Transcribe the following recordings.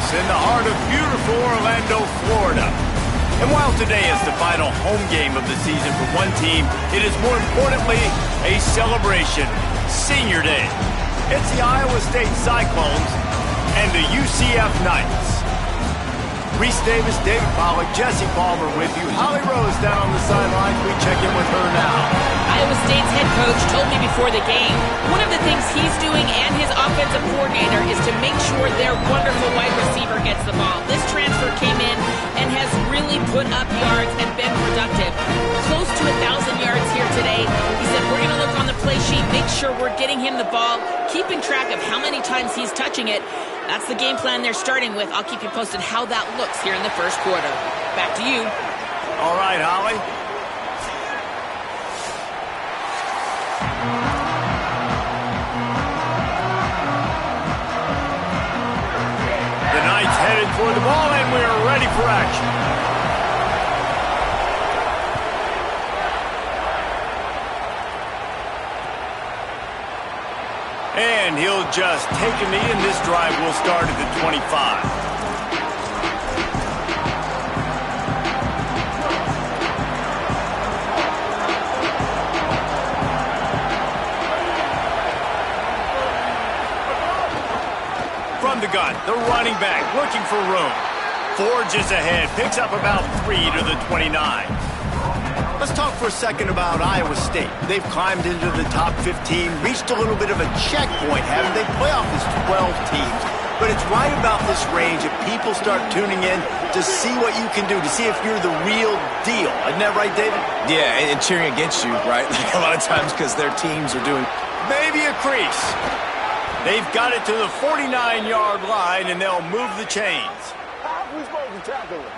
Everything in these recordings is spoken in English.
in the heart of beautiful Orlando, Florida. And while today is the final home game of the season for one team, it is more importantly a celebration, Senior Day. It's the Iowa State Cyclones and the UCF Knights. Reese Davis, David Pollack, Jesse Palmer with you. Holly Rose down on the sidelines. We check in with her now. Iowa State's head coach told me before the game, one of the things he's doing and his offensive coordinator is to make sure their wonderful wide receiver gets the ball. This transfer came in and has really put up yards and been productive. Close to 1,000 yards here today. He said, we're going to look on the play sheet, make sure we're getting him the ball, keeping track of how many times he's touching it. That's the game plan they're starting with. I'll keep you posted how that looks here in the first quarter. Back to you. All right, Holly. The Knights headed for the ball, and we're ready for action. And he'll just take a knee, and this drive will start at the 25. From the gun, the running back looking for room. Forges ahead, picks up about 3 to the 29. Let's talk for a second about Iowa State. They've climbed into the top 15, reached a little bit of a checkpoint, haven't they? Playoff is 12 teams. But it's right about this range that people start tuning in to see what you can do, to see if you're the real deal. Isn't that right, David? Yeah, and cheering against you, right? Like a lot of times because their teams are doing... Maybe a crease. They've got it to the 49-yard line, and they'll move the chains.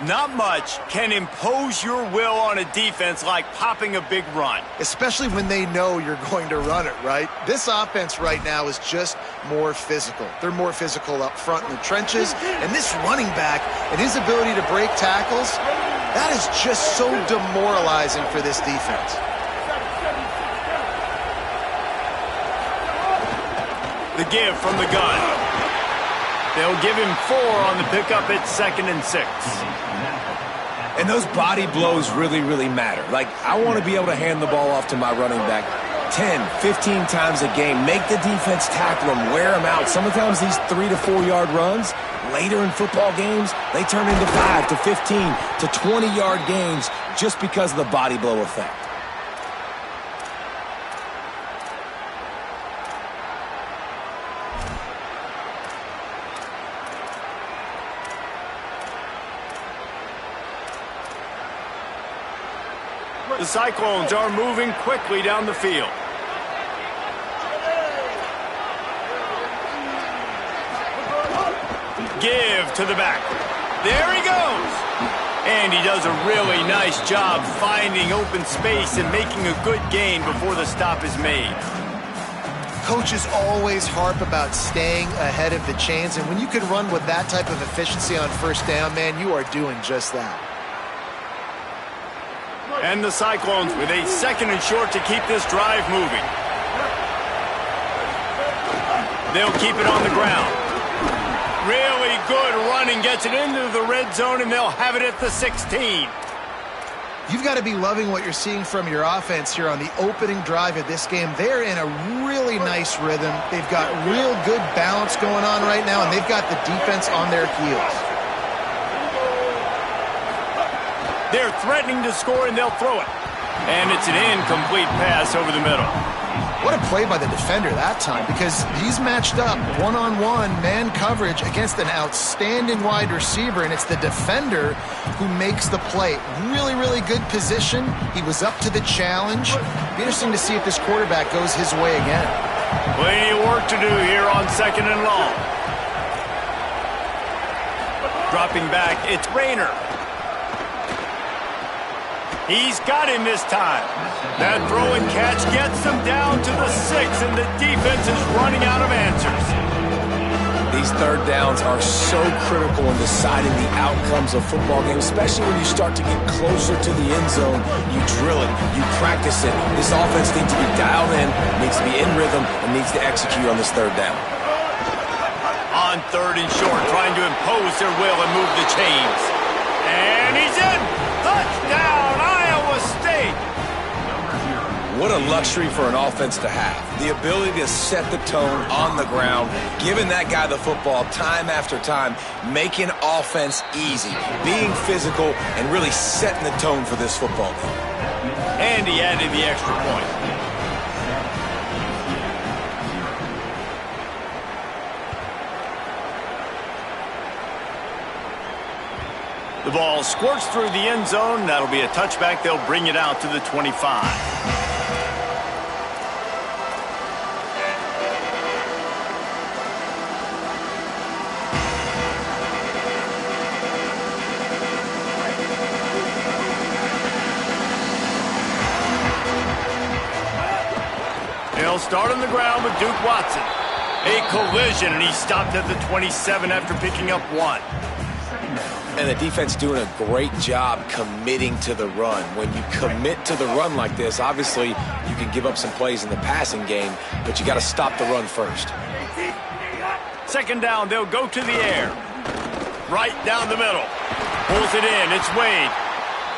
Not much can impose your will on a defense like popping a big run. Especially when they know you're going to run it, right? This offense right now is just more physical. They're more physical up front in the trenches. And this running back and his ability to break tackles, that is just so demoralizing for this defense. The give from the gun. They'll give him 4 on the pickup at 2nd and 6. And those body blows really, really matter. Like, I want to be able to hand the ball off to my running back 10, 15 times a game. Make the defense tackle him, wear him out. Sometimes these 3 to 4 yard runs, later in football games, they turn into 5 to 15 to 20 yard gains just because of the body blow effect. The Cyclones are moving quickly down the field. Give to the back. There he goes. And he does a really nice job finding open space and making a good gain before the stop is made. Coaches always harp about staying ahead of the chains, and when you can run with that type of efficiency on first down, man, you are doing just that. And the Cyclones with a 2nd and short to keep this drive moving. They'll keep it on the ground. Really good running, gets it into the red zone, and they'll have it at the 16. You've got to be loving what you're seeing from your offense here on the opening drive of this game. They're in a really nice rhythm. They've got real good balance going on right now, and they've got the defense on their heels. They're threatening to score, and they'll throw it. And it's an incomplete pass over the middle. What a play by the defender that time, because he's matched up one-on-one man coverage against an outstanding wide receiver, and it's the defender who makes the play. Really, really good position. He was up to the challenge. Be interesting to see if this quarterback goes his way again. Plenty of work to do here on 2nd and long. Dropping back, it's Rayner. He's got him this time. That throw and catch gets them down to the 6, and the defense is running out of answers. These third downs are so critical in deciding the outcomes of football games, especially when you start to get closer to the end zone. You drill it, you practice it. This offense needs to be dialed in, needs to be in rhythm, and needs to execute on this third down. On on 3rd and short, trying to impose their will and move the chains. And he's in. Touchdown, Iowa State. What a luxury for an offense to have. The ability to set the tone on the ground, giving that guy the football time after time, making offense easy, being physical, and really setting the tone for this football game. And he added the extra point. The ball squirts through the end zone. That'll be a touchback. They'll bring it out to the 25. They'll start on the ground with Duke Watson. A collision, and he stopped at the 27 after picking up 1. And the defense doing a great job committing to the run. When you commit to the run like this, obviously you can give up some plays in the passing game, but you got to stop the run first. 2nd down, they'll go to the air. Right down the middle. Pulls it in, it's Wade.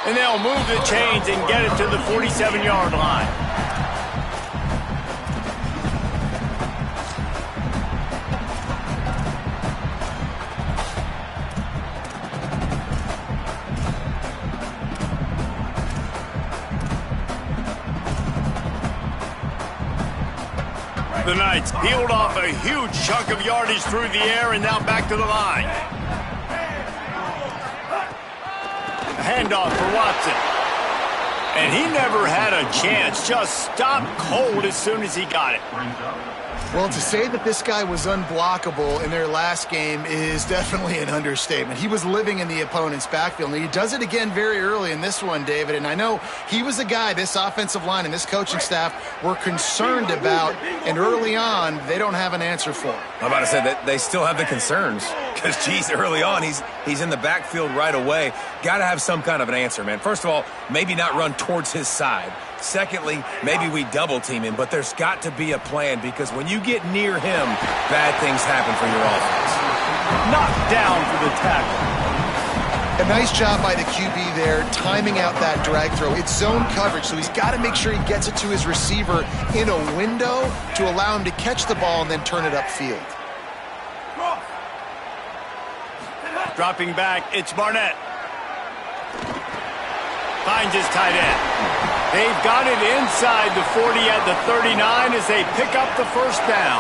And they'll move the chains and get it to the 47-yard line. The Knights peeled off a huge chunk of yardage through the air and now back to the line. A handoff for Watson. And he never had a chance. Just stopped cold as soon as he got it. Well, to say that this guy was unblockable in their last game is definitely an understatement. He was living in the opponent's backfield, and he does it again very early in this one, David. And I know he was a guy this offensive line and this coaching staff were concerned about, and early on, they don't have an answer for him. I'm about to say that they still have the concerns because, geez, early on, he's in the backfield right away. Got to have some kind of an answer, man. First of all, maybe not run towards his side. Secondly, maybe we double-team him, but there's got to be a plan because when you get near him, bad things happen for your offense. Knocked down for the tackle. A nice job by the QB there, timing out that drag throw. It's zone coverage, so he's got to make sure he gets it to his receiver in a window to allow him to catch the ball and then turn it upfield. Dropping back, it's Barnett. Finds his tight end. They've got it inside the 40 at the 39 as they pick up the 1st down.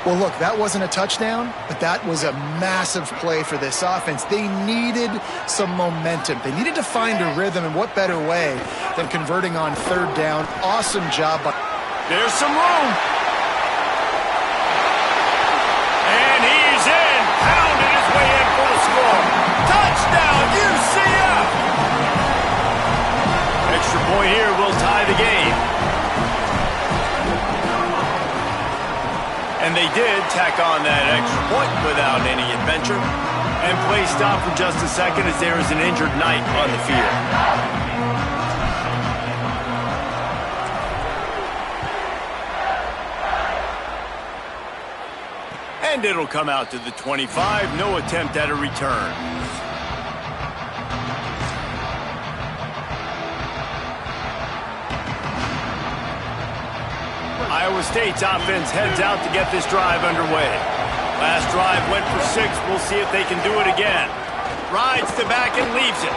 Well, look, that wasn't a touchdown, but that was a massive play for this offense. They needed some momentum. They needed to find a rhythm, and what better way than converting on 3rd down. Awesome job. There's some room. And he's in. Pounded his way in for the score. Touchdown, UCF! Extra point here will tie the game. And they did tack on that extra point without any adventure. And play stop for just a second as there is an injured Knight on the field. And it'll come out to the 25. No attempt at a return. Iowa State's offense heads out to get this drive underway. Last drive went for 6. We'll see if they can do it again. Rides to back and leaves it.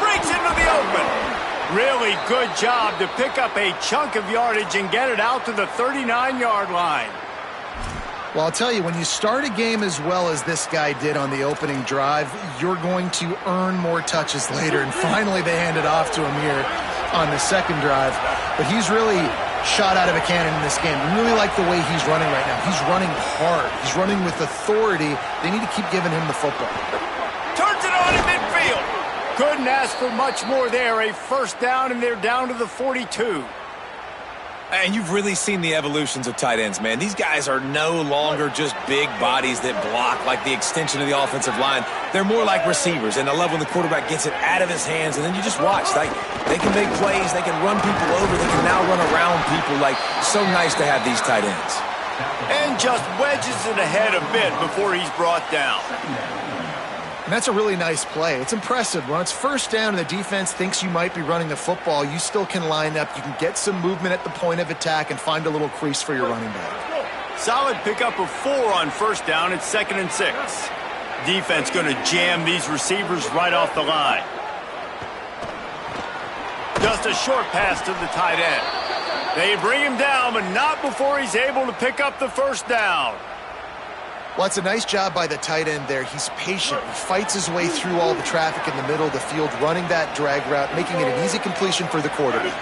Breaks into the open. Really good job to pick up a chunk of yardage and get it out to the 39-yard line. Well, I'll tell you, when you start a game as well as this guy did on the opening drive, you're going to earn more touches later. And finally, they hand it off to him here on the 2nd drive. But he's really shot out of a cannon in this game. I really like the way he's running right now. He's running hard. He's running with authority. They need to keep giving him the football. Turns it on in midfield. Couldn't ask for much more there. A 1st down, and they're down to the 42. And you've really seen the evolutions of tight ends, man. These guys are no longer just big bodies that block like the extension of the offensive line. They're more like receivers, and the level the quarterback gets it out of his hands, and then you just watch. Like, they can make plays, they can run people over, they can now run around people. Like, so nice to have these tight ends. And just wedges it ahead a bit before he's brought down. And that's a really nice play. It's impressive. When it's first down and the defense thinks you might be running the football, you still can line up. You can get some movement at the point of attack and find a little crease for your running back. Solid pickup of 4 on first down. It's 2nd and 6. Defense going to jam these receivers right off the line. Just a short pass to the tight end. They bring him down, but not before he's able to pick up the first down. Well, it's a nice job by the tight end there. He's patient. He fights his way through all the traffic in the middle of the field, running that drag route, making it an easy completion for the quarterback.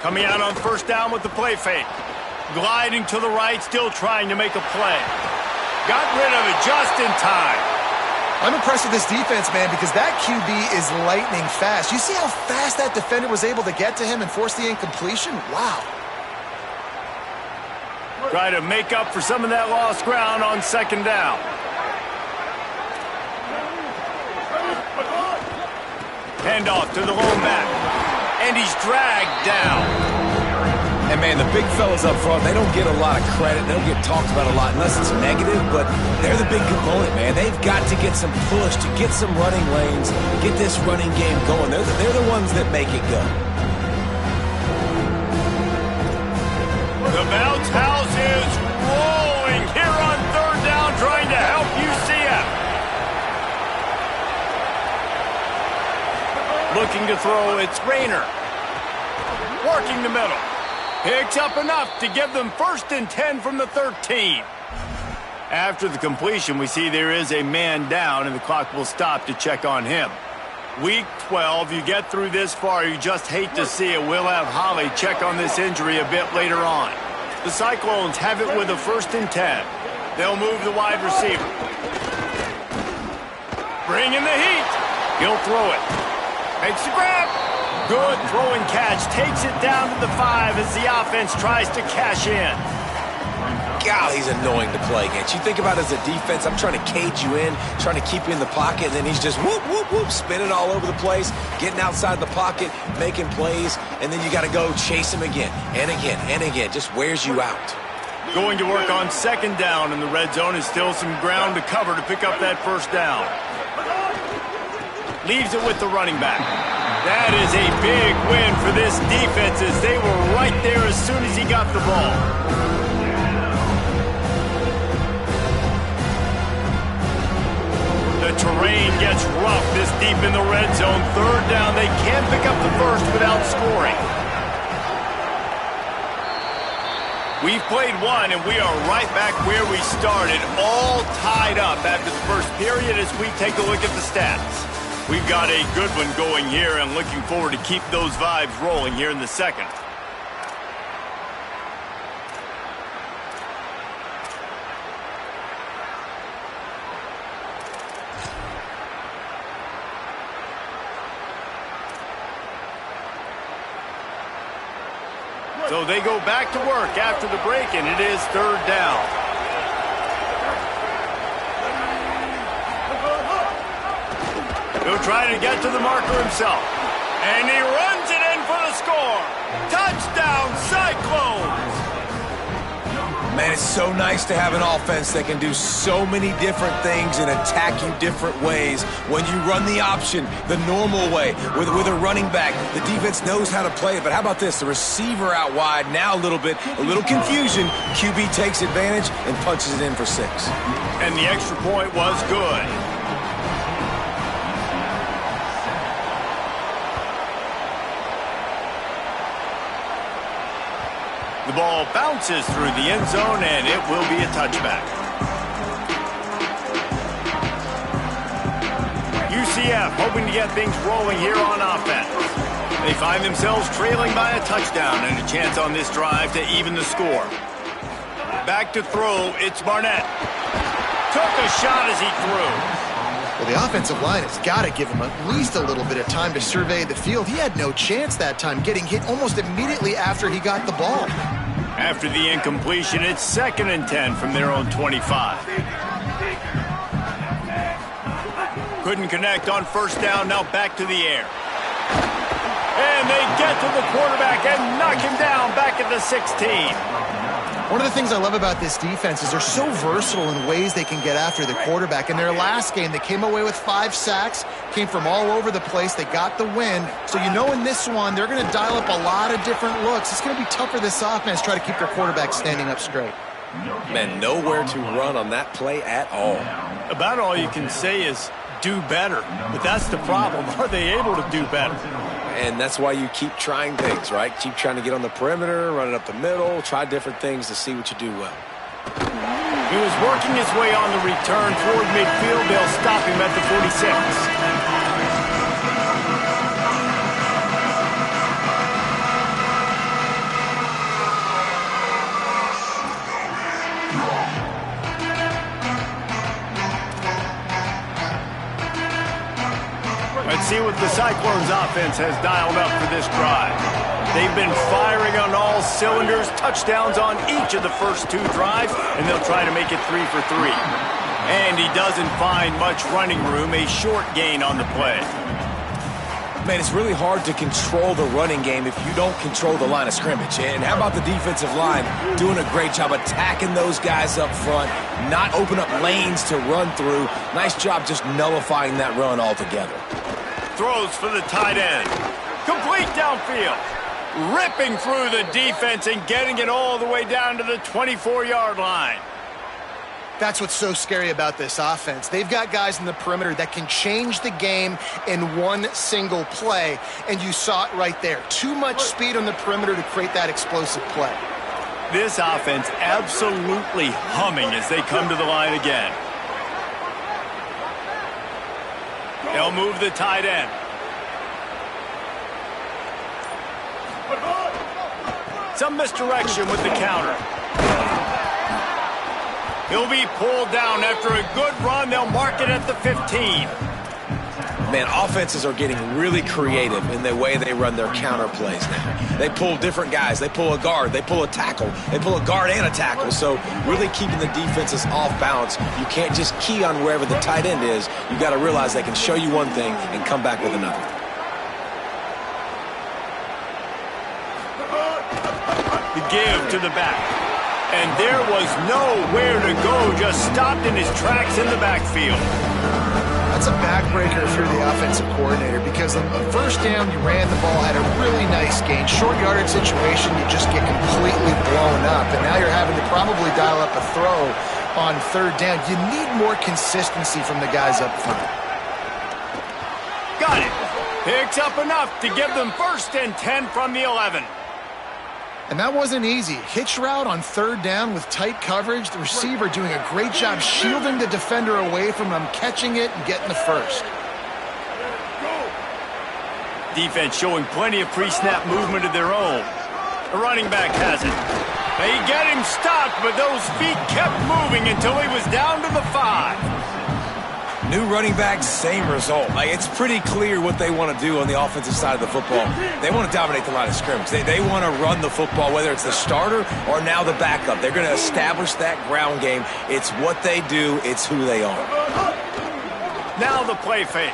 Coming out on first down with the play fake. Gliding to the right, still trying to make a play. Got rid of it just in time. I'm impressed with this defense, man, because that QB is lightning fast. You see how fast that defender was able to get to him and force the incompletion? Wow. Try to make up for some of that lost ground on second down. Hand off to the lone back. And he's dragged down. And, man, the big fellas up front, they don't get a lot of credit. They don't get talked about a lot unless it's negative, but they're the big component, man. They've got to get some push, to get some running lanes, get this running game going. They're the ones that make it go. The bounce house is rolling here on third down, trying to help UCF. Looking to throw, it's Rayner. Working the middle. Picks up enough to give them 1st and 10 from the 13. After the completion, we see there is a man down, and the clock will stop to check on him. Week 12, you get through this far, you just hate to see it. We'll have Holly check on this injury a bit later on. The Cyclones have it with a 1st and 10. They'll move the wide receiver. Bring in the heat. He'll throw it. Makes the grab. Good throwing catch. Takes it down to the 5 as the offense tries to cash in. God, he's annoying to play against. You think about it as a defense, I'm trying to cage you in, trying to keep you in the pocket, and then he's just whoop, whoop, whoop, spinning all over the place, getting outside the pocket, making plays, and then you got to go chase him again and again and again. Just wears you out. Going to work on second down in the red zone is still some ground to cover to pick up that first down. Leaves it with the running back. That is a big win for this defense as they were right there as soon as he got the ball. The terrain gets rough this deep in the red zone. Third down, they can't pick up the first without scoring. We've played one, and we are right back where we started, all tied up after the first period as we take a look at the stats. We've got a good one going here and looking forward to keep those vibes rolling here in the second. So they go back to work after the break, and it is third down. He'll try to get to the marker himself. And he runs it in for the score. Touchdown, Cyclones! Man, it's so nice to have an offense that can do so many different things and attack you different ways. When you run the option the normal way with a running back, the defense knows how to play it. But how about this? The receiver out wide, now a little confusion. QB takes advantage and punches it in for 6. And the extra point was good. The ball bounces through the end zone, and it will be a touchback. UCF hoping to get things rolling here on offense. They find themselves trailing by a touchdown and a chance on this drive to even the score. Back to throw, it's Barnett. Took a shot as he threw. Well, the offensive line has got to give him at least a little bit of time to survey the field. He had no chance that time, getting hit almost immediately after he got the ball. After the incompletion, it's 2nd and 10 from their own 25. Couldn't connect on first down, now back to the air. And they get to the quarterback and knock him down back at the 16. One of the things I love about this defense is they're so versatile in ways they can get after the quarterback. In their last game, they came away with 5 sacks, came from all over the place. They got the win. So you know in this one, they're going to dial up a lot of different looks. It's going to be tough for this offense to try to keep their quarterback standing up straight. Man, nowhere to run on that play at all. About all you can say is do better. But that's the problem. Are they able to do better? And that's why you keep trying things, right? Keep trying to get on the perimeter, run it up the middle, try different things to see what you do well. He was working his way on the return toward midfield. They'll stop him at the 46. Let's see what the Cyclones offense has dialed up for this drive. They've been firing on all cylinders, touchdowns on each of the first 2 drives, and they'll try to make it 3 for 3. And he doesn't find much running room, a short gain on the play. Man, it's really hard to control the running game if you don't control the line of scrimmage. And how about the defensive line doing a great job attacking those guys up front, not open up lanes to run through. Nice job just nullifying that run altogether. Throws for the tight end. Complete downfield. Ripping through the defense and getting it all the way down to the 24-yard line. That's what's so scary about this offense. They've got guys in the perimeter that can change the game in one single play, and you saw it right there. Too much speed on the perimeter to create that explosive play. This offense absolutely humming as they come to the line again. They'll move the tight end. Some misdirection with the counter. He'll be pulled down after a good run. They'll mark it at the 15. Man, offenses are getting really creative in the way they run their counter plays now. They pull different guys. They pull a guard. They pull a tackle. They pull a guard and a tackle. So really keeping the defenses off balance. You can't just key on wherever the tight end is. You got to realize they can show you one thing and come back with another. The give to the back. And there was nowhere to go, just stopped in his tracks in the backfield. That's a backbreaker if you're the offensive coordinator, because on the first down, you ran the ball, had a really nice gain. Short yardage situation, you just get completely blown up. And now you're having to probably dial up a throw on 3rd down. You need more consistency from the guys up front. Got it. Picks up enough to give them 1st and 10 from the 11. And that wasn't easy. Hitch route on 3rd down with tight coverage. The receiver doing a great job shielding the defender away from him, catching it and getting the 1st. Defense showing plenty of pre-snap movement of their own. The running back has it. They get him stopped, but those feet kept moving until he was down to the 5. New running back, same result. It's pretty clear what they want to do on the offensive side of the football. They want to dominate the line of scrimmage. They want to run the football, whether it's the starter or now the backup. They're going to establish that ground game. It's what they do. It's who they are. Now the play fake.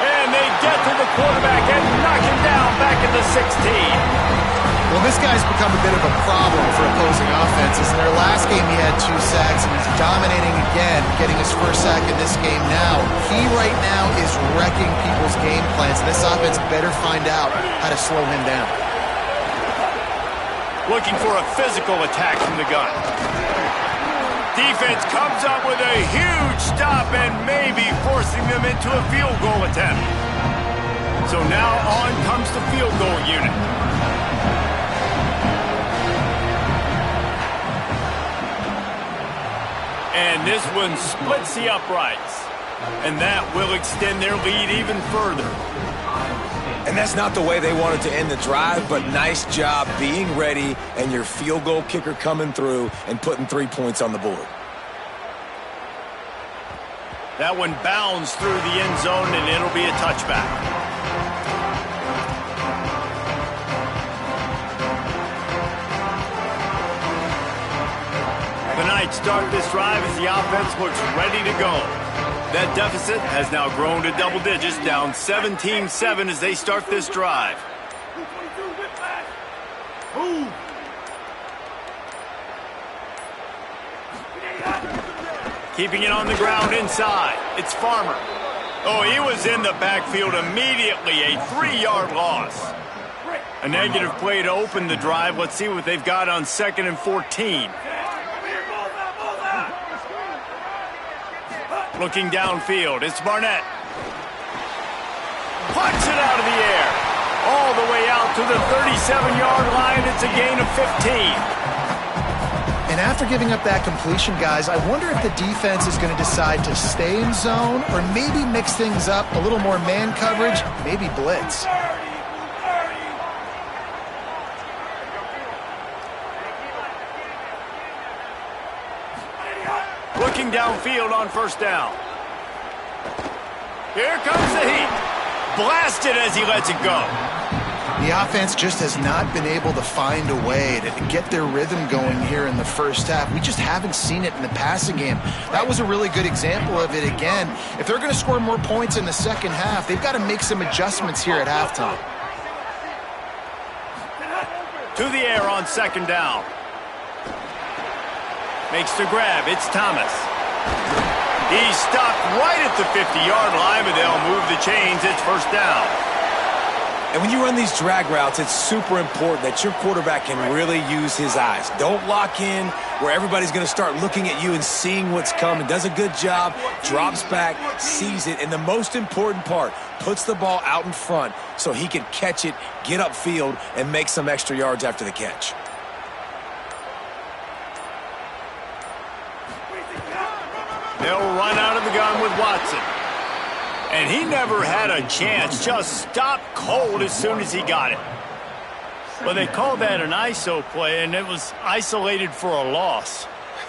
And they get to the quarterback and knock him down back at the 16. Well, this guy's become a bit of a problem for opposing offenses. In their last game, he had 2 sacks, and he's dominating again, getting his 1st sack in this game now. He right now is wrecking people's game plans, and this offense better find out how to slow him down. Looking for a physical attack from the gun. Defense comes up with a huge stop and maybe forcing them into a field goal attempt. So now on comes the field goal unit. And this one splits the uprights. And that will extend their lead even further. And that's not the way they wanted to end the drive, but nice job being ready and your field goal kicker coming through and putting 3 points on the board. That one bounds through the end zone, and it'll be a touchback. The Knights start this drive as the offense looks ready to go. That deficit has now grown to double digits, down 17-7 as they start this drive. Keeping it on the ground inside. It's Farmer. Oh, he was in the backfield immediately. A 3-yard loss. A negative play to open the drive. Let's see what they've got on 2nd and 14. Looking downfield. It's Barnett. Puts it out of the air. All the way out to the 37-yard line. It's a gain of 15. And after giving up that completion, guys, I wonder if the defense is going to decide to stay in zone or maybe mix things up, a little more man coverage, maybe blitz. Looking downfield on 1st down. Here comes the heat. Blasted as he lets it go. The offense just has not been able to find a way to get their rhythm going here in the first half. We just haven't seen it in the passing game. That was a really good example of it again. If they're going to score more points in the second half, they've got to make some adjustments here at halftime. To the air on 2nd down. Makes the grab. It's Thomas. He's stopped right at the 50-yard line, but they'll move the chains. It's 1st down. And when you run these drag routes, it's super important that your quarterback can really use his eyes. Don't lock in where everybody's going to start looking at you and seeing what's coming. Does a good job, drops back, sees it, and the most important part, puts the ball out in front so he can catch it, get upfield, and make some extra yards after the catch. They'll run out of the gun with Watson. And he never had a chance. Just stopped cold as soon as he got it. Well, they called that an ISO play, and it was isolated for a loss.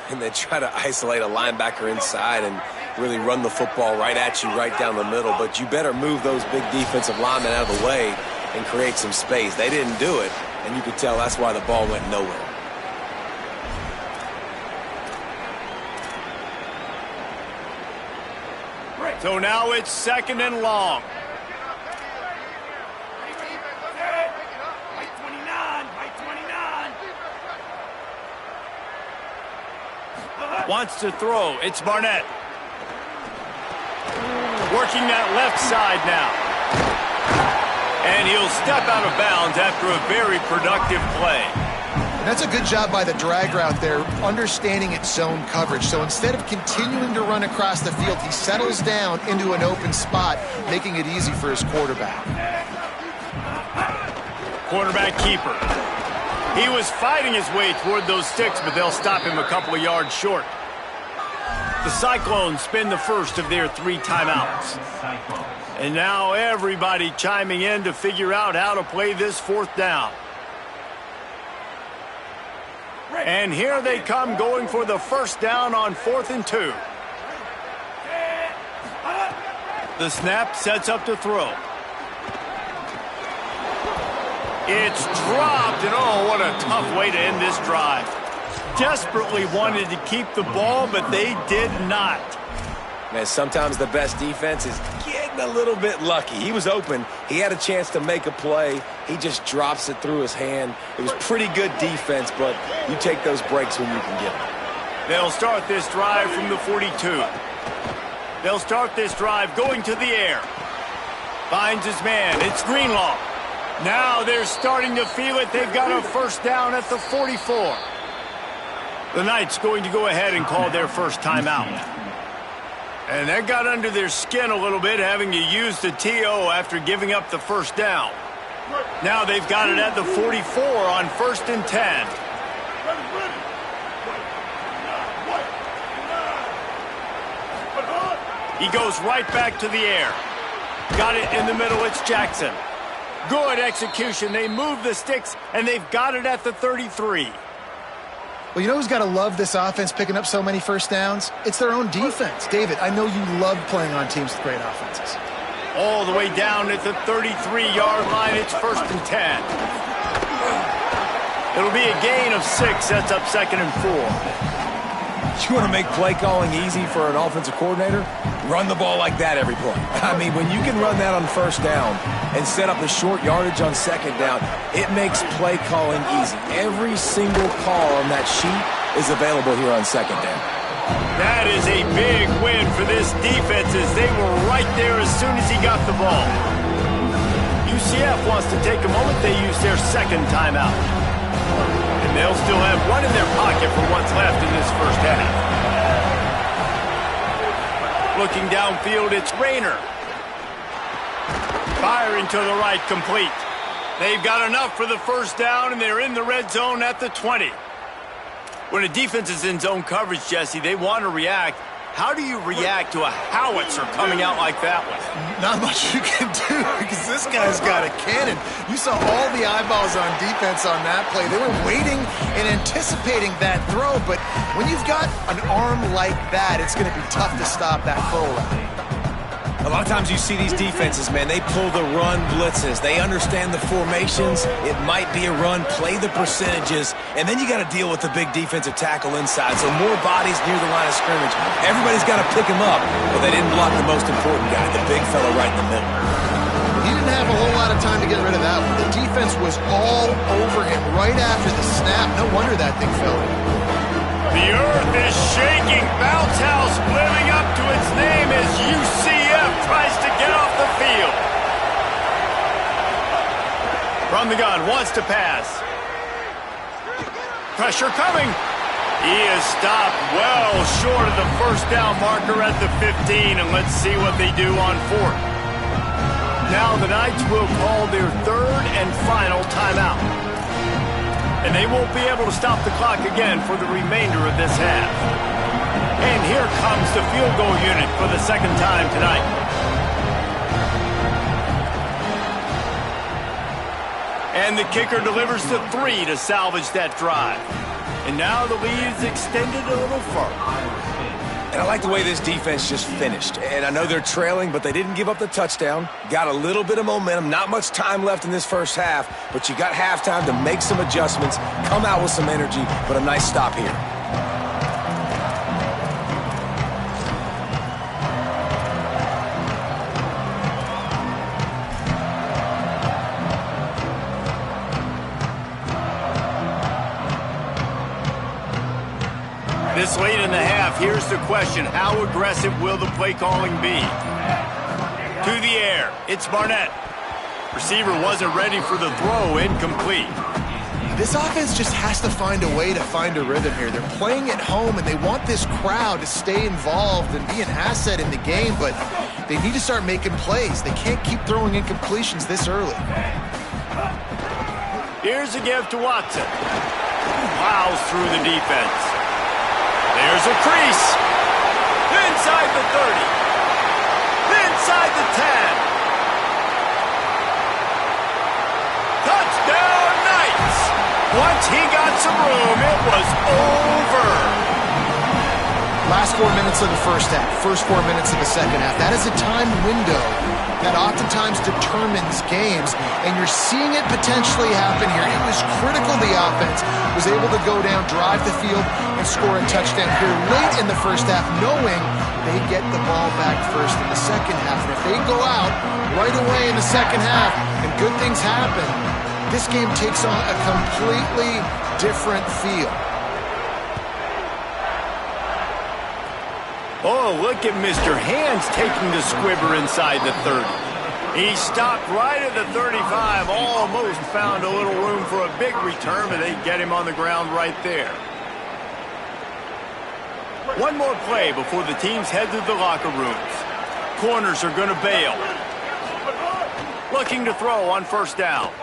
And they try to isolate a linebacker inside and really run the football right at you, right down the middle. But you better move those big defensive linemen out of the way and create some space. They didn't do it, and you could tell that's why the ball went nowhere. So now it's 2nd and long. Wants to throw. It's Barnett. Working that left side now. And he'll step out of bounds after a very productive play. That's a good job by the drag route there, understanding its zone coverage. So instead of continuing to run across the field, he settles down into an open spot, making it easy for his quarterback. Quarterback keeper. He was fighting his way toward those sticks, but they'll stop him a couple of yards short. The Cyclones spend the first of their 3 timeouts. And now everybody chiming in to figure out how to play this 4th down. And here they come going for the 1st down on 4th and 2. The snap sets up to throw. It's dropped, and oh, what a tough way to end this drive. Desperately wanted to keep the ball, but they did not. Man, sometimes the best defense is getting a little bit lucky. He was open. He had a chance to make a play. He just drops it through his hand. It was pretty good defense, but you take those breaks when you can get them. They'll start this drive from the 42. They'll start this drive going to the air. Finds his man. It's Greenlaw. Now they're starting to feel it. They've got a 1st down at the 44. The Knights going to go ahead and call their first timeout. And that got under their skin a little bit, having to use the TO after giving up the 1st down. Now they've got it at the 44 on 1st and 10. He goes right back to the air. Got it in the middle. It's Jackson. Good execution. They move the sticks, and they've got it at the 33. Well, you know who's got to love this offense picking up so many 1st downs? It's their own defense. David, I know you love playing on teams with great offenses. All the way down at the 33-yard line. It's 1st and 10. It'll be a gain of 6. Sets up 2nd and 4. You want to make play calling easy for an offensive coordinator? Run the ball like that every play. I mean, when you can run that on 1st down and set up a short yardage on 2nd down, it makes play calling easy. Every single call on that sheet is available here on 2nd down. That is a big win for this defense as they were right there as soon as he got the ball. UCF wants to take a moment. They use their second timeout. And they'll still have one in their pocket for what's left in this first half. Looking downfield, it's Rayner. Firing to the right, complete. They've got enough for the first down, and they're in the red zone at the 20. When a defense is in zone coverage, Jesse, they want to react. How do you react to a howitzer coming out like that one? Not much you can do because this guy's got a cannon. You saw all the eyeballs on defense on that play. They were waiting and anticipating that throw, but when you've got an arm like that, it's going to be tough to stop that curl route. A lot of times you see these defenses, man, they pull the run blitzes. They understand the formations. It might be a run, play the percentages, and then you got to deal with the big defensive tackle inside. So more bodies near the line of scrimmage. Everybody's got to pick him up, but they didn't block the most important guy, the big fella right in the middle. He didn't have a whole lot of time to get rid of that one. The defense was all over him right after the snap. No wonder that thing fell. The earth is shaking. Bounce House living up to its name as UCF tries to get off the field. From the gun, wants to pass. Pressure coming. He is stopped well short of the first down marker at the 15, and let's see what they do on fourth. Now the Knights will call their third and final timeout. And they won't be able to stop the clock again for the remainder of this half. And here comes the field goal unit for the second time tonight. And the kicker delivers the 3 to salvage that drive. And now the lead is extended a little further. And I like the way this defense just finished. And I know they're trailing, but they didn't give up the touchdown. Got a little bit of momentum. Not much time left in this first half, but you got halftime to make some adjustments, come out with some energy, but a nice stop here. This late in the half, here's the question. How aggressive will the play calling be? To the air, it's Barnett. Receiver wasn't ready for the throw, incomplete. This offense just has to find a way to find a rhythm here. They're playing at home, and they want this crowd to stay involved and be an asset in the game, but they need to start making plays. They can't keep throwing incompletions this early. Here's a give to Watson. Plows through the defense. There's a crease. Inside the 30. Inside the 10. Touchdown Knights. Once he got some room, it was over. Last 4 minutes of the first half, first 4 minutes of the second half. That is a time window that oftentimes determines games, and you're seeing it potentially happen here. It was critical the offense was able to go down, drive the field, and score a touchdown here late in the first half, knowing they get the ball back first in the second half. And if they go out right away in the second half and good things happen, this game takes on a completely different feel. Oh, look at Mr. Hands taking the squibber inside the 30. He stopped right at the 35, almost found a little room for a big return, but they get him on the ground right there. One more play before the teams head to the locker rooms. Corners are going to bail. Looking to throw on first down.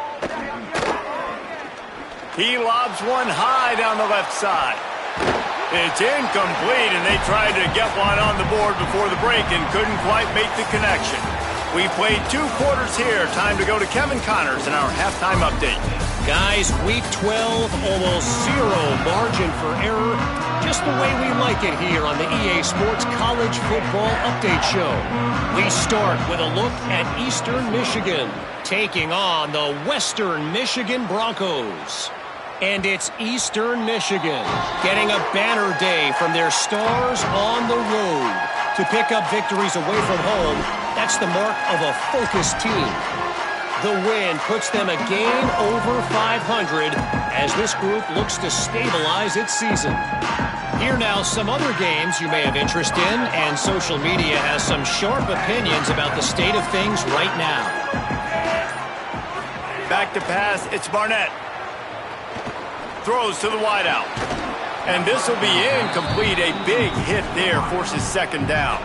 He lobs one high down the left side. It's incomplete, and they tried to get one on the board before the break and couldn't quite make the connection. We played 2 quarters here. Time to go to Kevin Connors in our halftime update. Guys, week 12, almost zero margin for error. Just the way we like it here on the EA Sports College Football Update Show. We start with a look at Eastern Michigan, taking on the Western Michigan Broncos. And it's Eastern Michigan getting a banner day from their stars on the road. To pick up victories away from home, that's the mark of a focused team. The win puts them a game over 500 as this group looks to stabilize its season. Here now, some other games you may have interest in, and social media has some sharp opinions about the state of things right now. Back to pass, it's Barnett. Throws to the wideout. And this will be incomplete. A big hit there forces second down.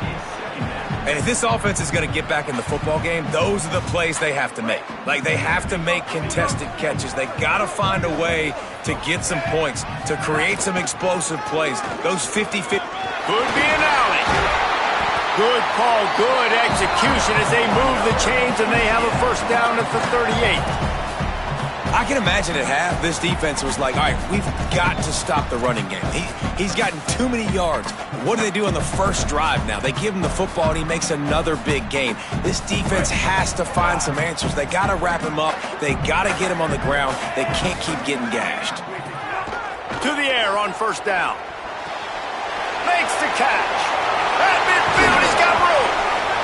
And if this offense is going to get back in the football game, those are the plays they have to make. Like, they have to make contested catches. They got to find a way to get some points, to create some explosive plays. Those 50-50. Could be an alley. Good call, good execution as they move the chains and they have a first down at the 38. I can imagine at half, this defense was like, all right, we've got to stop the running game. He's gotten too many yards. What do they do on the first drive now? They give him the football, and he makes another big gain. This defense has to find some answers. They got to wrap him up. They got to get him on the ground. They can't keep getting gashed. To the air on first down. Makes the catch. At midfield, he's got room.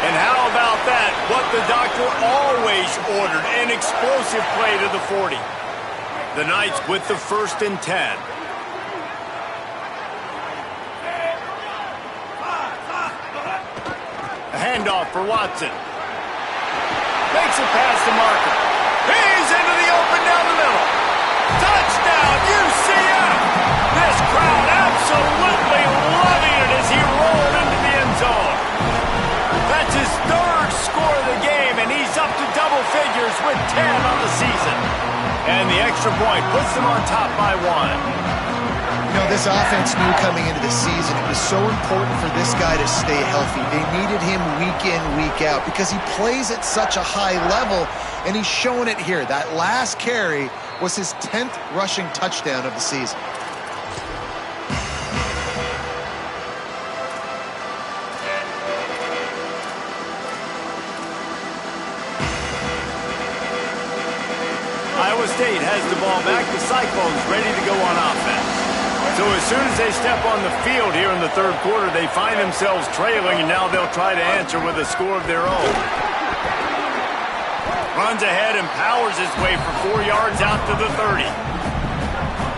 And how about that? What the doctor always ordered, an explosive play to the 40. The Knights with the 1st and 10. A handoff for Watson. Makes a pass to Markham. He's into the open down the middle. Touchdown, UCF! This crowd absolutely loving it as he rolled into the end zone. That's his 3rd score of the game, and he's up to double figures with 10 on the season. And the extra point puts them on top by 1. You know, this offense knew coming into the season it was so important for this guy to stay healthy. They needed him week in, week out because he plays at such a high level, and he's showing it here. That last carry was his 10th rushing touchdown of the season. Iowa State has the ball back. The Cyclones ready to go on offense. So as soon as they step on the field here in the 3rd quarter, they find themselves trailing, and now they'll try to answer with a score of their own. Runs ahead and powers his way for 4 yards out to the 30.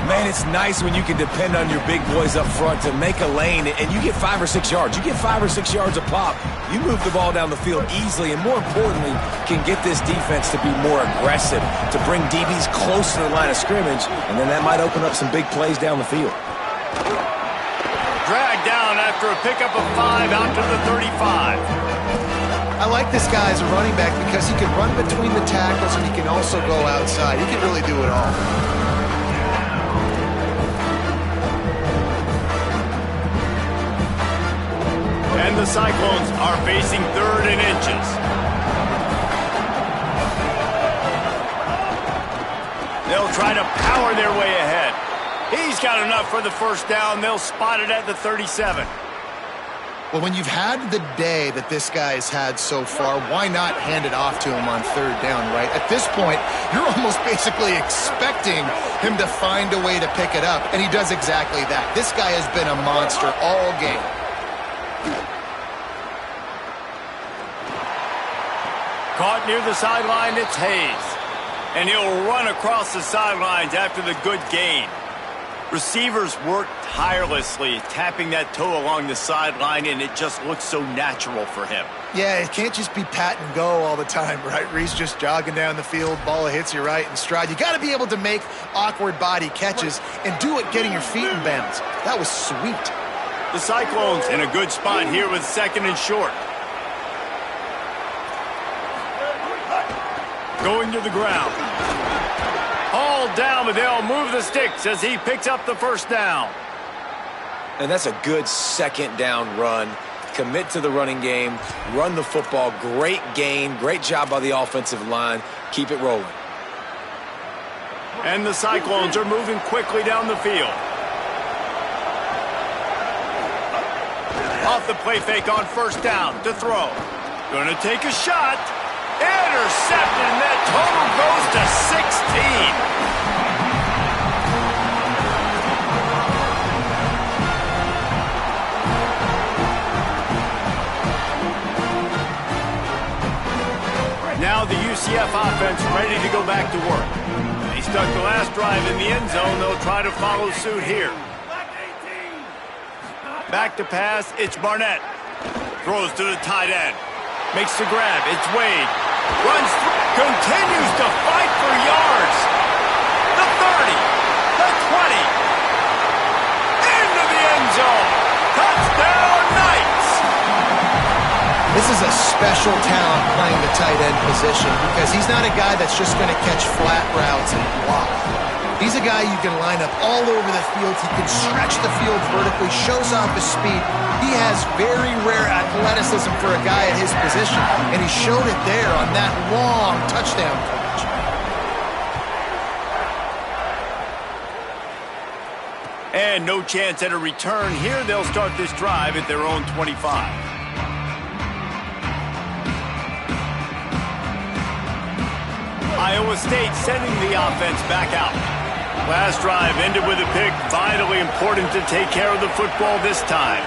Man, it's nice when you can depend on your big boys up front to make a lane, and you get 5 or 6 yards. You get 5 or 6 yards a pop. You move the ball down the field easily, and more importantly, can get this defense to be more aggressive, to bring DBs close to the line of scrimmage, and then that might open up some big plays down the field. Dragged down after a pickup of 5 out to the 35. I like this guy as a running back because he can run between the tackles and he can also go outside. He can really do it all. And the Cyclones are facing 3rd and inches. They'll try to power their way ahead. He's got enough for the first down. They'll spot it at the 37. Well, when you've had the day that this guy's had so far, why not hand it off to him on 3rd down, right? At this point, you're almost basically expecting him to find a way to pick it up, and he does exactly that. This guy has been a monster all game. Caught near the sideline, it's Hayes. And he'll run across the sidelines after the good gain. Receivers work tirelessly, tapping that toe along the sideline, and it just looks so natural for him. Yeah, it can't just be pat and go all the time, right? Reese just jogging down the field, ball hits you right in stride. You got to be able to make awkward body catches and do it getting your feet in bounds. That was sweet. The Cyclones in a good spot here with 2nd and short. Going to the ground. Hauled down, but they'll move the sticks as he picks up the first down. And that's a good 2nd down run. Commit to the running game, run the football, great gain, great job by the offensive line. Keep it rolling. And the Cyclones are moving quickly down the field. Off the play fake on first down to throw. Gonna take a shot. Intercepted, and that total goes to 16. Now the UCF offense ready to go back to work. They stuck the last drive in the end zone. They'll try to follow suit here. Back to pass, it's Barnett. Throws to the tight end. Makes the grab, it's Wade. Runs through, continues to fight for yards. The 30, the 20. Into the end zone. Touchdown, Knights! This is a special talent playing the tight end position because he's not a guy that's just going to catch flat routes and block. He's a guy you can line up all over the field. He can stretch the field vertically, shows off his speed. He has very rare athleticism for a guy at his position, and he showed it there on that long touchdown catch. And no chance at a return here. They'll start this drive at their own 25. Iowa State sending the offense back out. Last drive ended with a pick. Vitally important to take care of the football this time.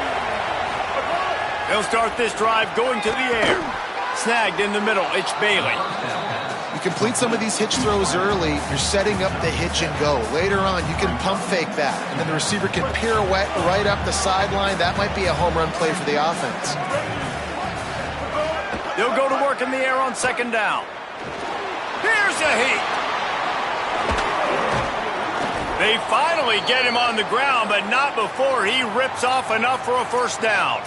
They'll start this drive going to the air. Snagged in the middle. It's Bailey. You complete some of these hitch throws early, you're setting up the hitch and go. Later on, you can pump fake that, and then the receiver can pirouette right up the sideline. That might be a home run play for the offense. They'll go to work in the air on second down. Here's a heat. They finally get him on the ground, but not before he rips off enough for a first down.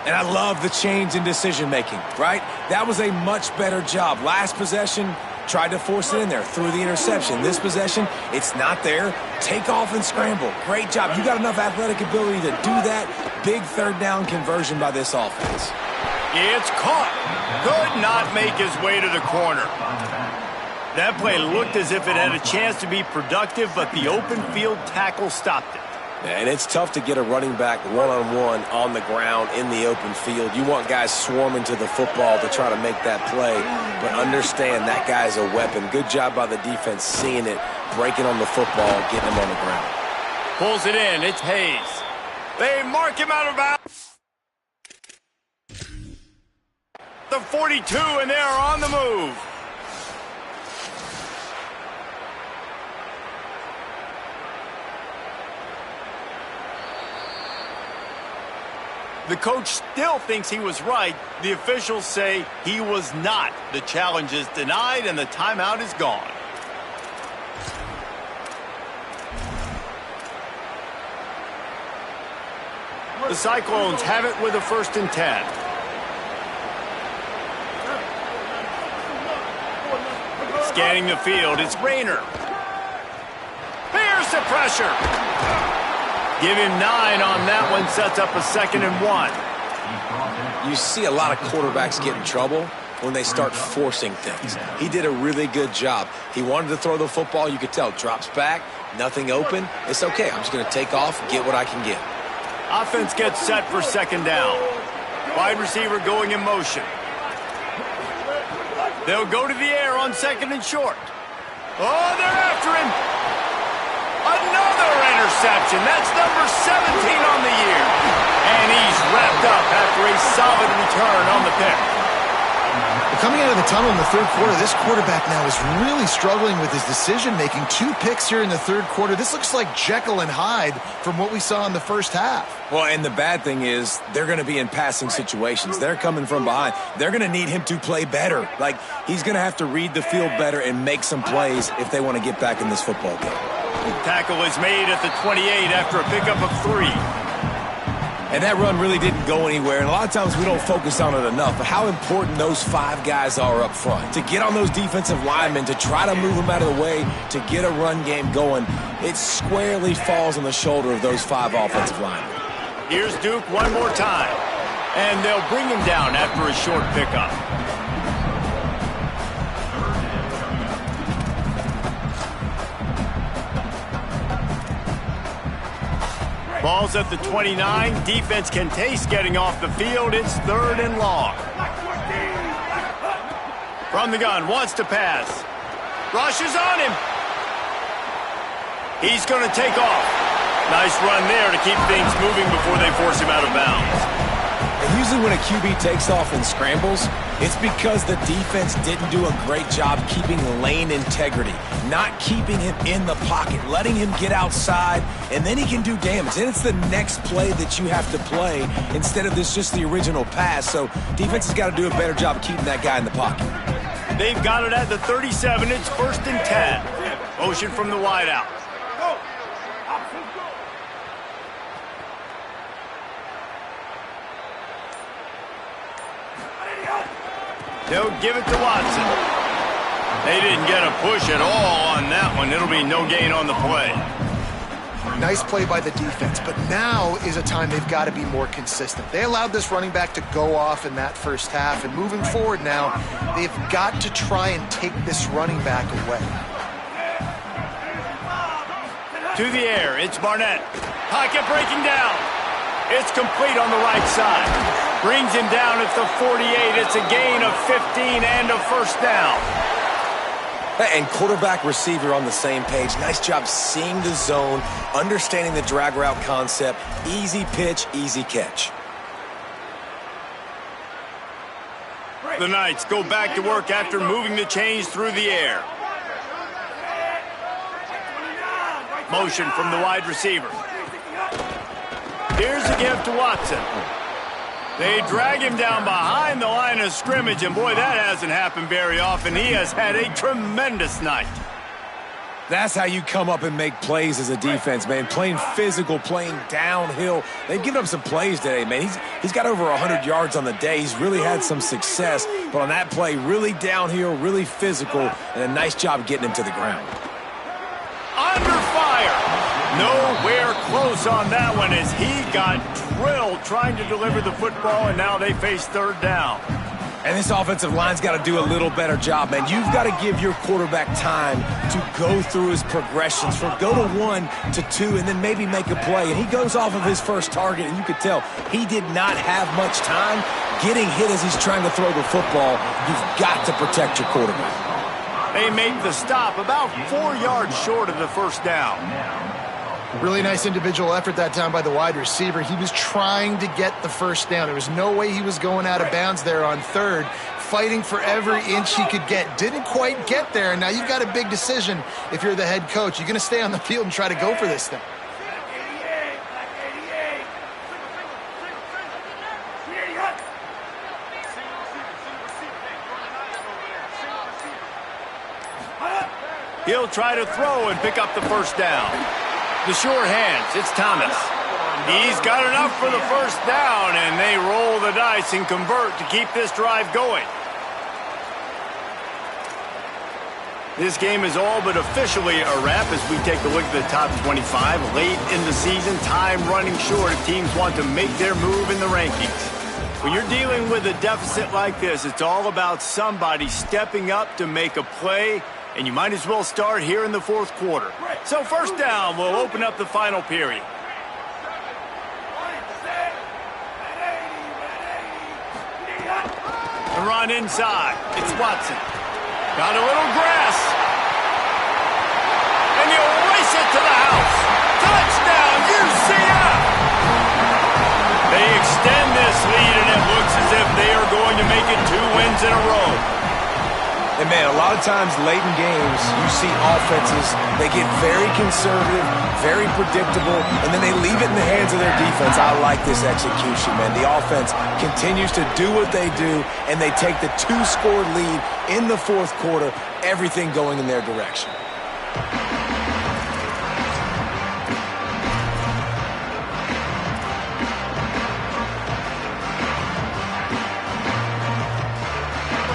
And I love the change in decision-making, right? That was a much better job. Last possession, tried to force it in there, threw the interception. This possession, it's not there. Take off and scramble. Great job. You got enough athletic ability to do that. Big third down conversion by this offense. It's caught. Could not make his way to the corner. That play looked as if it had a chance to be productive, but the open field tackle stopped it. And it's tough to get a running back one-on-one on the ground in the open field. You want guys swarming to the football to try to make that play, but understand that guy's a weapon. Good job by the defense seeing it, breaking on the football, getting him on the ground. Pulls it in. It's Hayes. They mark him out of bounds. The 42, and they are on the move. The coach still thinks he was right. The officials say he was not. The challenge is denied, and the timeout is gone. The Cyclones have it with a 1st and 10. Scanning the field, it's Rayner. Here's the pressure. Give him 9 on that one, sets up a 2nd and 1. You see a lot of quarterbacks get in trouble when they start forcing things. He did a really good job. He wanted to throw the football, you could tell. Drops back, nothing open. It's okay, I'm just going to take off, get what I can get. Offense gets set for 2nd down. Wide receiver going in motion. They'll go to the air on 2nd and short. Oh, they're after him. Another interception. That's number 17 on the year. And he's wrapped up after a solid return on the pick. Coming out of the tunnel in the 3rd quarter, this quarterback now is really struggling with his decision-making. 2 picks here in the 3rd quarter. This looks like Jekyll and Hyde from what we saw in the first half. Well, and the bad thing is they're going to be in passing situations. They're coming from behind. They're going to need him to play better. Like, he's going to have to read the field better and make some plays if they want to get back in this football game. Tackle is made at the 28 after a pickup of 3. And that run really didn't go anywhere. And a lot of times we don't focus on it enough. But how important those 5 guys are up front. To get on those defensive linemen, to try to move them out of the way, to get a run game going, it squarely falls on the shoulder of those 5 offensive linemen. Here's Duke one more time. And they'll bring him down after a short pickup. Ball's at the 29. Defense can taste getting off the field. It's 3rd and long. From the gun, wants to pass. Rushes on him. He's going to take off. Nice run there to keep things moving before they force him out of bounds. And using when a QB takes off and scrambles, it's because the defense didn't do a great job keeping lane integrity, not keeping him in the pocket, letting him get outside, and then he can do damage. Then it's the next play that you have to play instead of just the original pass. So defense has got to do a better job of keeping that guy in the pocket. They've got it at the 37. It's 1st and 10. Motion from the wideout. They'll give it to Watson. They didn't get a push at all on that one. It'll be no gain on the play. Nice play by the defense, but now is a time they've got to be more consistent. They allowed this running back to go off in that first half, and moving forward now, they've got to try and take this running back away. To the air, it's Barnett. Pocket breaking down. It's complete on the right side. Brings him down at the 48. It's a gain of 15 and a first down. And quarterback receiver on the same page. Nice job seeing the zone, understanding the drag route concept. Easy pitch, easy catch. The Knights go back to work after moving the chains through the air. Motion from the wide receiver. Here's a give to Watson. They drag him down behind the line of scrimmage, and boy, that hasn't happened very often. He has had a tremendous night. That's how you come up and make plays as a defense, man. Playing physical, playing downhill. They've given up some plays today, man. He's got over 100 yards on the day. He's really had some success. But on that play, really downhill, really physical, and a nice job getting him to the ground. Under fire. Nowhere close on that one as he got drilled trying to deliver the football, and now they face 3rd down. And this offensive line's got to do a little better job, man. You've got to give your quarterback time to go through his progressions, from go to 1 to 2, and then maybe make a play. And he goes off of his first target, and you could tell he did not have much time getting hit as he's trying to throw the football. You've got to protect your quarterback. They make the stop about 4 yards short of the first down. Really nice individual effort that time by the wide receiver. He was trying to get the first down. There was no way he was going out of bounds there on 3rd, fighting for every inch he could get. Didn't quite get there, and now you've got a big decision if you're the head coach. You're going to stay on the field and try to go for this thing. He'll try to throw and pick up the first down. The sure hands, it's Thomas. He's got enough for the first down, and they roll the dice and convert to keep this drive going. This game is all but officially a wrap as we take a look at the top 25. Late in the season, time running short if teams want to make their move in the rankings. When you're dealing with a deficit like this, it's all about somebody stepping up to make a play, and you might as well start here in the 4th quarter. So first down will open up the final period. The run inside. It's Watson. Got a little grass. And he'll race it to the house. Touchdown, UCF! They extend this lead, and it looks as if they are going to make it 2 wins in a row. And, man, a lot of times late in games, you see offenses, they get very conservative, very predictable, and then they leave it in the hands of their defense. I like this execution, man. The offense continues to do what they do, and they take the 2-score lead in the 4th quarter, everything going in their direction.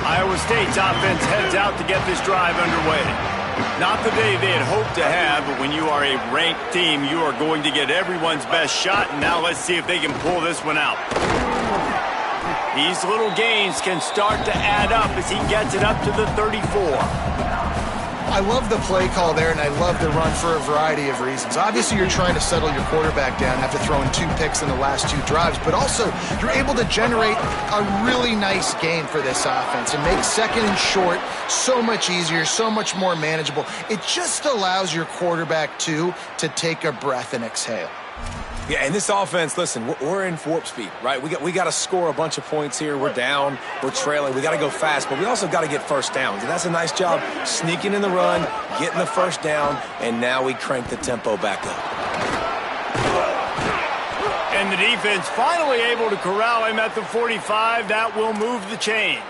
Iowa State's offense heads out to get this drive underway. Not the day they had hoped to have, but when you are a ranked team, you are going to get everyone's best shot, and now let's see if they can pull this one out. These little gains can start to add up as he gets it up to the 34. I love the play call there, and I love the run for a variety of reasons. Obviously, you're trying to settle your quarterback down after throwing 2 picks in the last 2 drives, but also you're able to generate a really nice game for this offense and make 2nd and short so much easier, so much more manageable. It just allows your quarterback, too, to take a breath and exhale. Yeah, and this offense, listen, we're in warp speed, right? We got to score a bunch of points here. We're down. We're trailing. We got to go fast, but we also got to get first downs. And that's a nice job sneaking in the run, getting the first down, and now we crank the tempo back up. And the defense finally able to corral him at the 45. That will move the chains.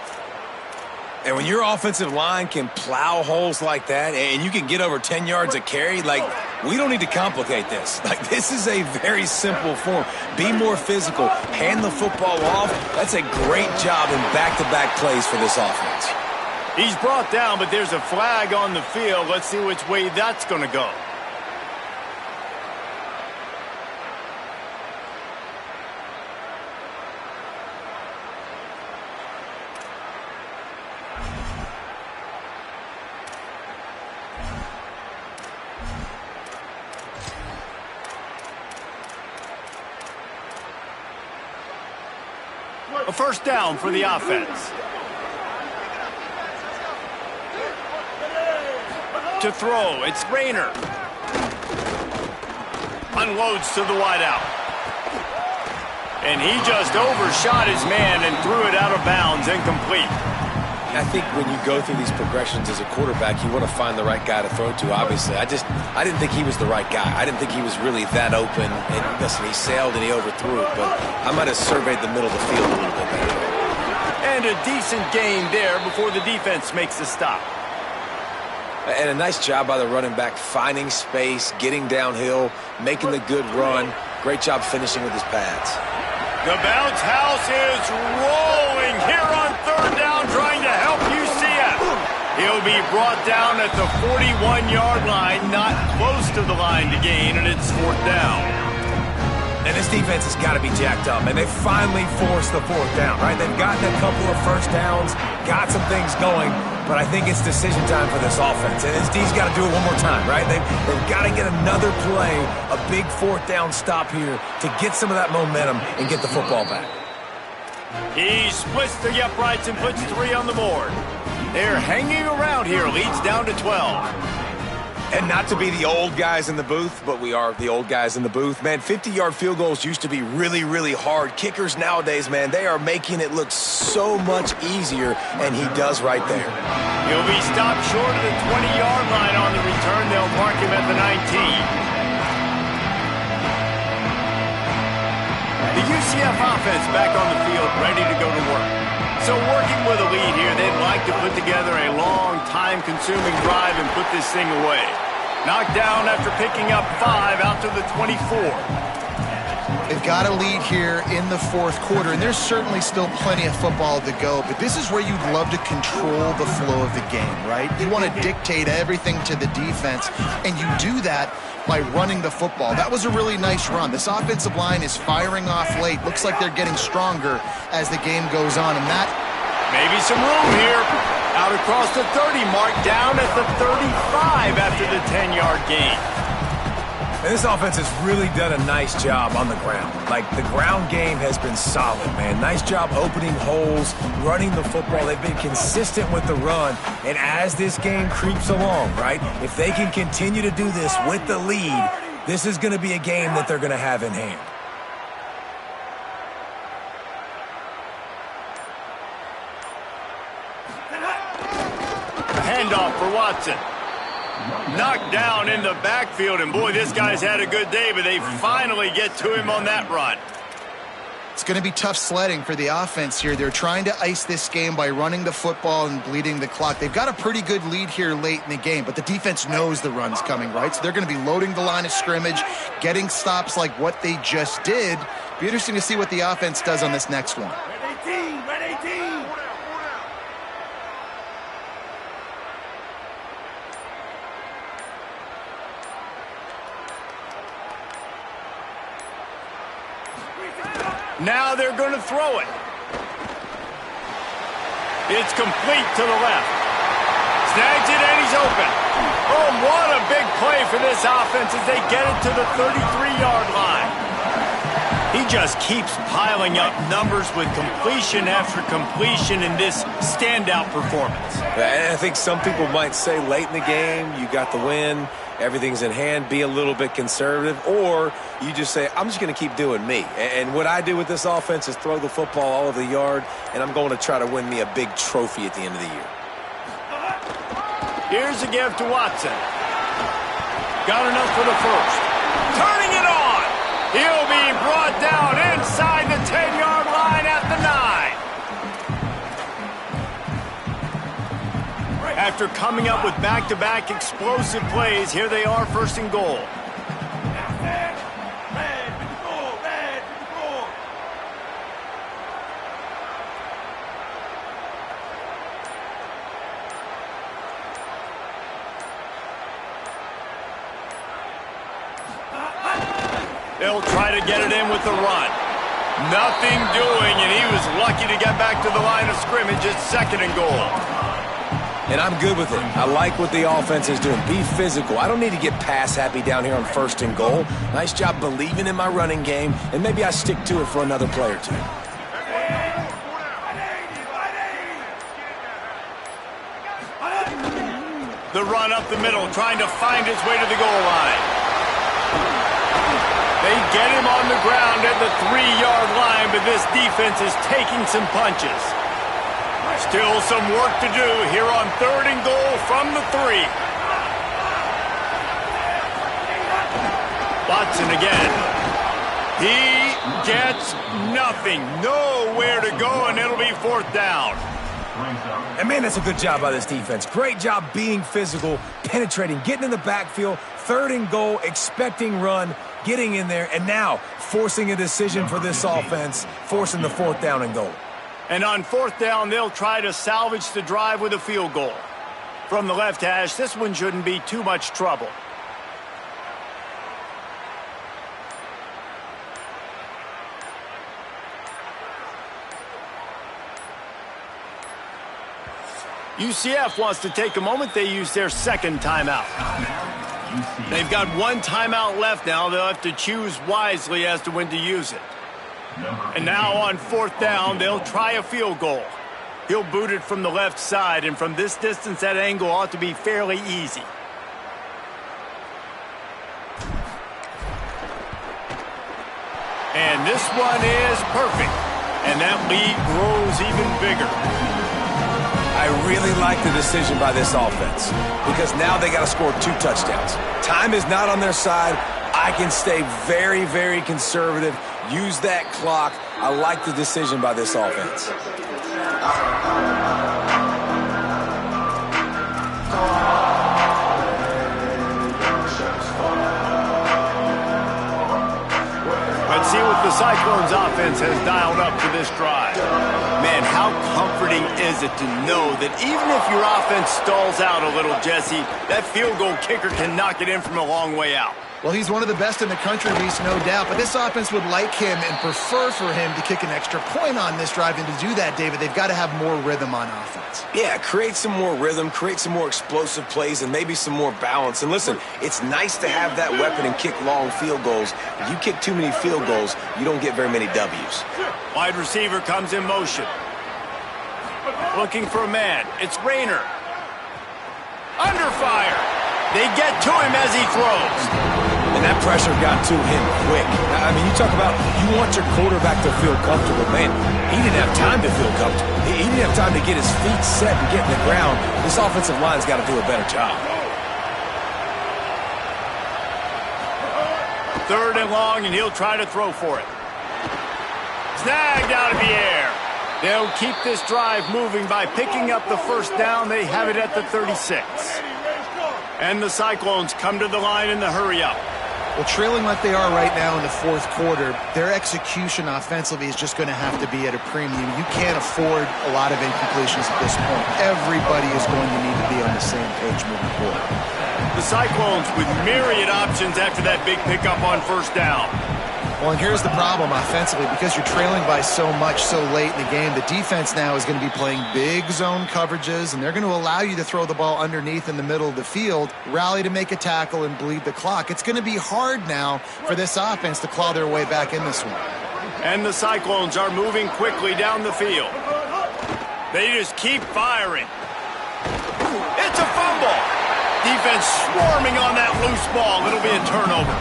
And when your offensive line can plow holes like that and you can get over 10 yards a carry, like, we don't need to complicate this. Like, this is a very simple form. Be more physical. Hand the football off. That's a great job in back-to-back plays for this offense. He's brought down, but there's a flag on the field. Let's see which way that's going to go. A first down for the offense. To throw, it's Rayner. Unloads to the wideout. And he just overshot his man and threw it out of bounds, incomplete. I think when you go through these progressions as a quarterback, you want to find the right guy to throw to, obviously. I didn't think he was the right guy. I didn't think he was really that open. And listen, he sailed and he overthrew it, but I might have surveyed the middle of the field a little bit better. And a decent gain there before the defense makes the stop. And a nice job by the running back, finding space, getting downhill, making the good run. Great job finishing with his pads. The bounce house is rolling here on third down, trying to help UCF. He'll be brought down at the 41-yard line, not close to the line to gain, and it's fourth down. And this defense has got to be jacked up, and they finally forced the fourth down, right? They've gotten a couple of first downs, got some things going, but I think it's decision time for this offense. And this D's got to do it one more time, right? They've got to get another play, a big fourth down stop here to get some of that momentum and get the football back. He splits the uprights and puts 3 on the board. They're hanging around here, leads down to 12. And not to be the old guys in the booth, but we are the old guys in the booth. Man, 50-yard field goals used to be really, really hard. Kickers nowadays, man, they are making it look so much easier, and he does right there. He'll be stopped short of the 20-yard line on the return. They'll mark him at the 19. The UCF offense back on the field, ready to go to work. So working with a lead here, they'd like to put together a long, time-consuming drive and put this thing away. Knocked down after picking up 5 out to the 24. They've got a lead here in the fourth quarter, and there's certainly still plenty of football to go, but this is where you'd love to control the flow of the game, right? You want to dictate everything to the defense, and you do that by running the football. That was a really nice run. This offensive line is firing off late. Looks like they're getting stronger as the game goes on, and that... Maybe some room here. Out across the 30 mark, down at the 35 after the 10-yard gain. And this offense has really done a nice job on the ground. Like, the ground game has been solid, man. Nice job opening holes, running the football. They've been consistent with the run. And as this game creeps along, right, if they can continue to do this with the lead, this is going to be a game that they're going to have in hand. Handoff for Watson. Knocked down in the backfield, and boy, this guy's had a good day, but they finally get to him on that run. It's going to be tough sledding for the offense here. They're trying to ice this game by running the football and bleeding the clock. They've got a pretty good lead here late in the game, but the defense knows the run's coming, right? So they're going to be loading the line of scrimmage, getting stops like what they just did. Be interesting to see what the offense does on this next one. Red 18. Now they're going to throw it. It's complete to the left. Snags it and he's open. Oh, what a big play for this offense as they get it to the 33-yard line. He just keeps piling up numbers with completion after completion in this standout performance. And I think some people might say late in the game, you got the win, everything's in hand, be a little bit conservative, or you just say, I'm just going to keep doing me. And what I do with this offense is throw the football all over the yard, and I'm going to try to win me a big trophy at the end of the year. Here's a give to Watson. Got enough for the first. Turning it on. He'll be brought down inside the 10-yard line at the 9. After coming up with back-to-back explosive plays, here they are, first and goal. They'll try to get it in with the run. Nothing doing, and he was lucky to get back to the line of scrimmage at second and goal. And I'm good with it. I like what the offense is doing. Be physical. I don't need to get pass happy down here on first and goal. Nice job believing in my running game, and maybe I stick to it for another play or two. The run up the middle, trying to find his way to the goal line. They get him on the ground at the 3-yard line, but this defense is taking some punches. Still some work to do here on third and goal from the 3. Watson again. He gets nothing. Nowhere to go, and it'll be fourth down. And, man, that's a good job by this defense. Great job being physical, penetrating, getting in the backfield, third and goal, expecting run, getting in there, and now forcing a decision for this offense, forcing the fourth down and goal. And on fourth down, they'll try to salvage the drive with a field goal. From the left hash, this one shouldn't be too much trouble. UCF wants to take a moment. They use their second timeout. They've got one timeout left now. They'll have to choose wisely as to when to use it. And now on fourth down, they'll try a field goal. He'll boot it from the left side, and from this distance, that angle ought to be fairly easy. And this one is perfect. And that lead grows even bigger. I really like the decision by this offense because now they got to score 2 touchdowns. Time is not on their side. I can stay very, very conservative, use that clock. I like the decision by this offense. Let's see what the Cyclones offense has dialed up for this drive. Man, how comforting is it to know that even if your offense stalls out a little, Jesse, that field goal kicker can knock it in from a long way out. Well, he's one of the best in the country, Reese, no doubt. But this offense would like him and prefer for him to kick an extra point on this drive. And to do that, David, they've got to have more rhythm on offense. Yeah, create some more rhythm, create some more explosive plays, and maybe some more balance. And listen, it's nice to have that weapon and kick long field goals. If you kick too many field goals, you don't get very many W's. Wide receiver comes in motion. Looking for a man. It's Rayner. Under fire. They get to him as he throws. And that pressure got to him quick. I mean, you talk about you want your quarterback to feel comfortable. Man, he didn't have time to feel comfortable. He didn't have time to get his feet set and get in the ground. This offensive line's got to do a better job. Third and long, and he'll try to throw for it. Snagged out of the air. They'll keep this drive moving by picking up the first down. They have it at the 36. And the Cyclones come to the line in the hurry-up. Well, trailing like they are right now in the fourth quarter, their execution offensively is just going to have to be at a premium. You can't afford a lot of incompletions at this point. Everybody is going to need to be on the same page moving forward. The Cyclones with myriad options after that big pickup on first down. Well, and here's the problem offensively. Because you're trailing by so much so late in the game, the defense now is going to be playing big zone coverages, and they're going to allow you to throw the ball underneath in the middle of the field, rally to make a tackle, and bleed the clock. It's going to be hard now for this offense to claw their way back in this one. And the Cyclones are moving quickly down the field. They just keep firing. It's a fumble. defense swarming on that loose ball. It'll be a turnover.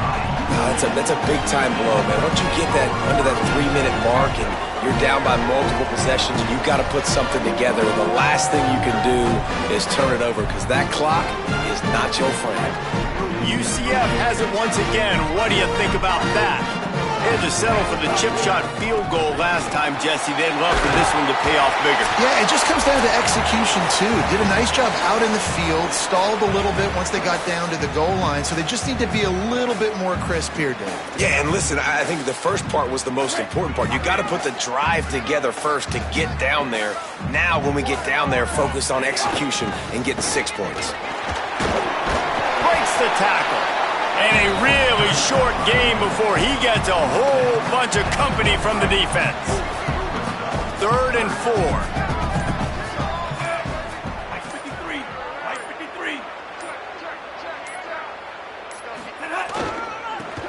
That's a big-time blow, man. Once you get that under that 3-minute mark and you're down by multiple possessions, you've got to put something together. The last thing you can do is turn it over because that clock is not your friend. UCF has it once again. What do you think about that? They had to settle for the chip shot field goal last time, Jesse. They'd love for this one to pay off bigger. Yeah, it just comes down to execution, too. Did a nice job out in the field, stalled a little bit once they got down to the goal line, so they just need to be a little bit more crisp here, Dave. Yeah, and listen, I think the first part was the most important part. You got to put the drive together first to get down there. Now, when we get down there, focus on execution and getting 6 points. Breaks the tackle. And a really short game before he gets a whole bunch of company from the defense. 3rd and 4.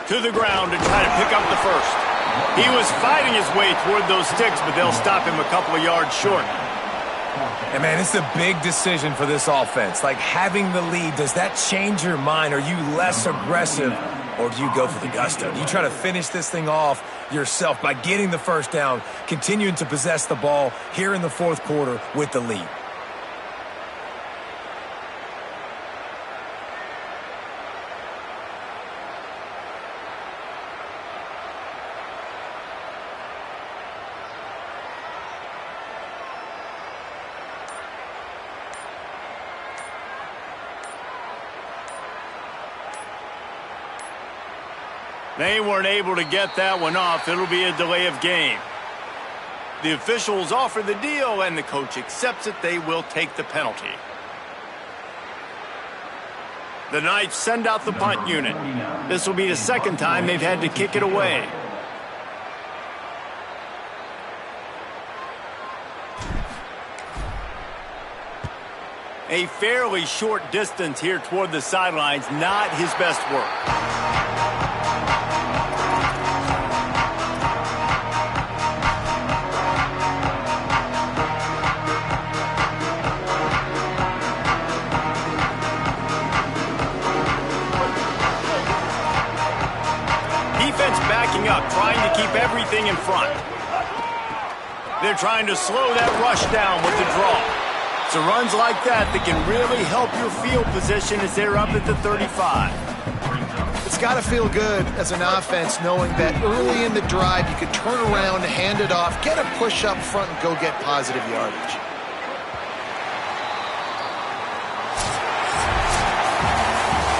To the ground to try to pick up the first. He was fighting his way toward those sticks, but they'll stop him a couple of yards short. And, man, it's a big decision for this offense. Like, having the lead, does that change your mind? Are you less aggressive, or do you go for the gusto? Do you try to finish this thing off yourself by getting the first down, continuing to possess the ball here in the 4th quarter with the lead? They weren't able to get that one off. It'll be a delay of game. The officials offer the deal, and the coach accepts it. They will take the penalty. The Knights send out the punt unit. This will be the 2nd time they've had to kick it away. A fairly short distance here toward the sidelines. Not his best work. Backing up, trying to keep everything in front. They're trying to slow that rush down with the draw. So runs like that can really help your field position as they're up at the 35. It's got to feel good as an offense knowing that early in the drive you could turn around, hand it off, get a push up front, and go get positive yardage.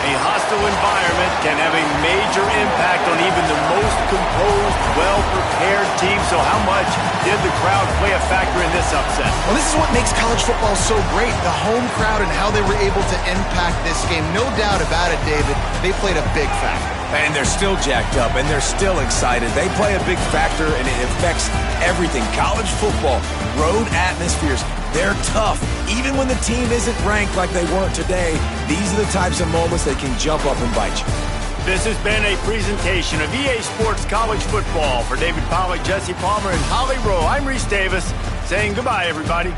A hostile environment can have a major impact on even the most composed, well-prepared team. So how much did the crowd play a factor in this upset? Well, this is what makes college football so great, the home crowd and how they were able to impact this game. No doubt about it, David. They played a big factor. And they're still jacked up, and they're still excited. They play a big factor, and it affects everything. College football, road atmospheres, they're tough. Even when the team isn't ranked like they weren't today, these are the types of moments that can jump up and bite you. This has been a presentation of EA Sports College Football. For David Pollack, Jesse Palmer, and Holly Rowe, I'm Reese Davis saying goodbye, everybody.